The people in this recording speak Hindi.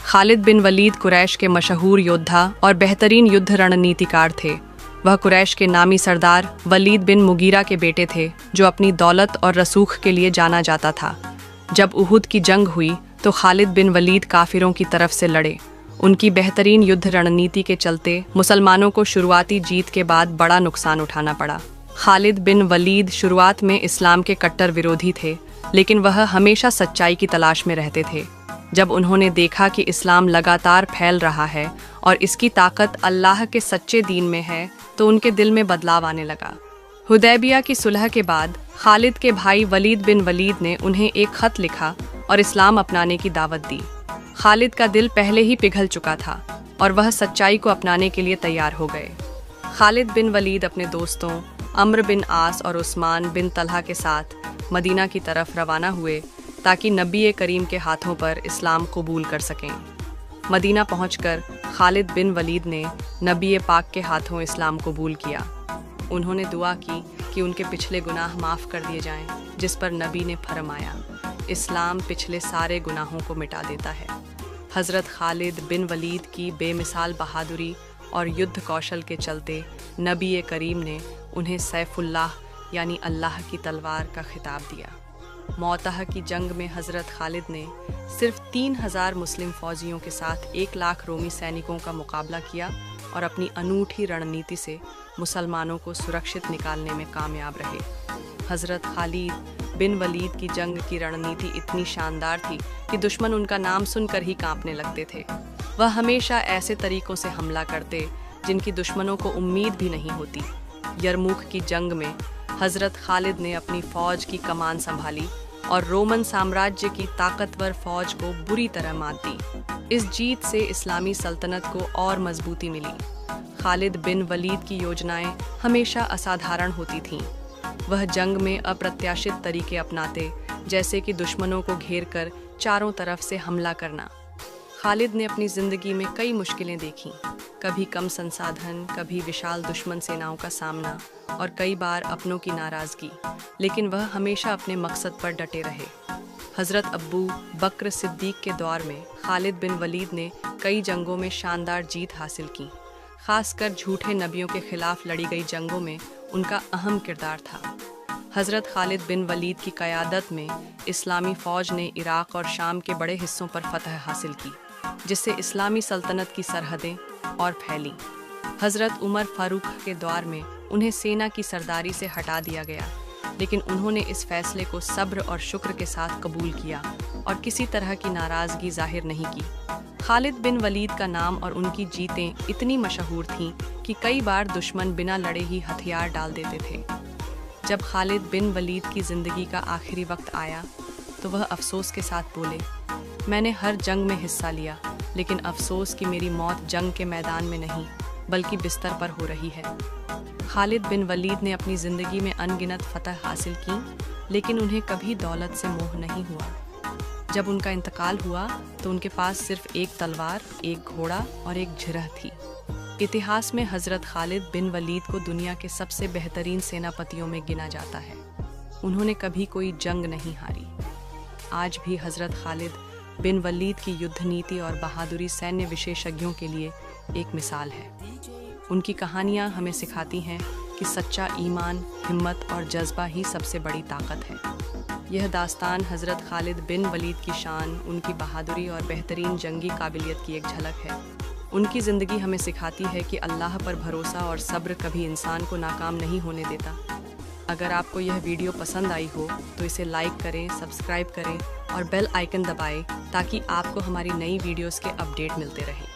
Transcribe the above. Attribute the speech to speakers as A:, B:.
A: खालिद बिन वलीद कुरैश के मशहूर योद्धा और बेहतरीन युद्ध रणनीतिकार थे। वह कुरैश के नामी सरदार वलीद बिन मुगीरा के बेटे थे, जो अपनी दौलत और रसूख के लिए जाना जाता था। जब उहुद की जंग हुई तो खालिद बिन वलीद काफिरों की तरफ से लड़े। उनकी बेहतरीन युद्ध रणनीति के चलते मुसलमानों को शुरुआती जीत के बाद बड़ा नुकसान उठाना पड़ा। खालिद बिन वलीद शुरुआत में इस्लाम के कट्टर विरोधी थे, लेकिन वह हमेशा सच्चाई की तलाश में रहते थे। जब उन्होंने देखा कि इस्लाम लगातार फैल रहा है और इसकी ताकत अल्लाह के सच्चे दीन में है, तो उनके दिल में बदलाव आने लगा। हुदैबिया की सुलह के बाद खालिद के भाई वलीद बिन वलीद ने उन्हें एक खत लिखा और इस्लाम अपनाने की दावत दी। खालिद का दिल पहले ही पिघल चुका था और वह सच्चाई को अपनाने के लिए तैयार हो गए। खालिद बिन वलीद अपने दोस्तों अम्र बिन आस और उस्मान बिन तलहा के साथ मदीना की तरफ रवाना हुए ताकि नबी करीम के हाथों पर इस्लाम कबूल कर सकें। मदीना पहुंचकर खालिद बिन वलीद ने नबी पाक के हाथों इस्लाम कबूल किया। उन्होंने दुआ की कि उनके पिछले गुनाह माफ़ कर दिए जाएं, जिस पर नबी ने फरमाया, इस्लाम पिछले सारे गुनाहों को मिटा देता है। हज़रत खालिद बिन वलीद की बेमिसाल बहादुरी और युद्ध कौशल के चलते नबी करीम ने उन्हें सैफुल्लाह यानी अल्लाह की तलवार का खिताब दिया। मौतह की जंग में हज़रत खालिद ने सिर्फ 3000 मुस्लिम फ़ौजियों के साथ 1 लाख रोमी सैनिकों का मुकाबला किया और अपनी अनूठी रणनीति से मुसलमानों को सुरक्षित निकालने में कामयाब रहे। हज़रत खालिद बिन वलीद की जंग की रणनीति इतनी शानदार थी कि दुश्मन उनका नाम सुनकर ही कांपने लगते थे। वह हमेशा ऐसे तरीक़ों से हमला करते जिनकी दुश्मनों को उम्मीद भी नहीं होती। यरमुख की जंग में हज़रत खालिद ने अपनी फ़ौज की कमान संभाली और रोमन साम्राज्य की ताकतवर फ़ौज को बुरी तरह मात दी। इस जीत से इस्लामी सल्तनत को और मजबूती मिली। खालिद बिन वलीद की योजनाएं हमेशा असाधारण होती थीं। वह जंग में अप्रत्याशित तरीके अपनाते, जैसे कि दुश्मनों को घेरकर चारों तरफ से हमला करना। खालिद ने अपनी ज़िंदगी में कई मुश्किलें देखीं, कभी कम संसाधन, कभी विशाल दुश्मन सेनाओं का सामना और कई बार अपनों की नाराज़गी, लेकिन वह हमेशा अपने मकसद पर डटे रहे। हज़रत अब्बू बकर सिद्दीक़ के दौर में खालिद बिन वलीद ने कई जंगों में शानदार जीत हासिल की। खासकर झूठे नबियों के खिलाफ लड़ी गई जंगों में उनका अहम किरदार था। हज़रत खालिद बिन वलीद की क़यादत में इस्लामी फ़ौज ने इराक़ और शाम के बड़े हिस्सों पर फ़तह हासिल की, जिससे इस्लामी सल्तनत की सरहदें और फैली। हज़रत उमर फ़ारूक के दौर में उन्हें सेना की सरदारी से हटा दिया गया, लेकिन उन्होंने इस फैसले को सब्र और शुक्र के साथ कबूल किया और किसी तरह की नाराज़गी ज़ाहिर नहीं की। खालिद बिन वलीद का नाम और उनकी जीतें इतनी मशहूर थीं कि कई बार दुश्मन बिना लड़े ही हथियार डाल देते थे। जब खालिद बिन वलीद की ज़िंदगी का आखिरी वक्त आया तो वह अफसोस के साथ बोले, मैंने हर जंग में हिस्सा लिया, लेकिन अफसोस कि मेरी मौत जंग के मैदान में नहीं बल्कि बिस्तर पर हो रही है। खालिद बिन वलीद ने अपनी ज़िंदगी में अनगिनत फ़तह हासिल की, लेकिन उन्हें कभी दौलत से मोह नहीं हुआ। जब उनका इंतकाल हुआ तो उनके पास सिर्फ एक तलवार, एक घोड़ा और एक झिरह थी। इतिहास में हज़रत खालिद बिन वलीद को दुनिया के सबसे बेहतरीन सेनापतियों में गिना जाता है। उन्होंने कभी कोई जंग नहीं हारी। आज भी हज़रत खालिद बिन वलीद की युद्ध नीति और बहादुरी सैन्य विशेषज्ञों के लिए एक मिसाल है। उनकी कहानियाँ हमें सिखाती हैं कि सच्चा ईमान, हिम्मत और जज्बा ही सबसे बड़ी ताकत है। यह दास्तान हज़रत खालिद बिन वलीद की शान, उनकी बहादुरी और बेहतरीन जंगी काबिलियत की एक झलक है। उनकी ज़िंदगी हमें सिखाती है कि अल्लाह पर भरोसा और सब्र कभी इंसान को नाकाम नहीं होने देता। अगर आपको यह वीडियो पसंद आई हो तो इसे लाइक करें, सब्सक्राइब करें और बेल आइकन दबाएं ताकि आपको हमारी नई वीडियोस के अपडेट मिलते रहें।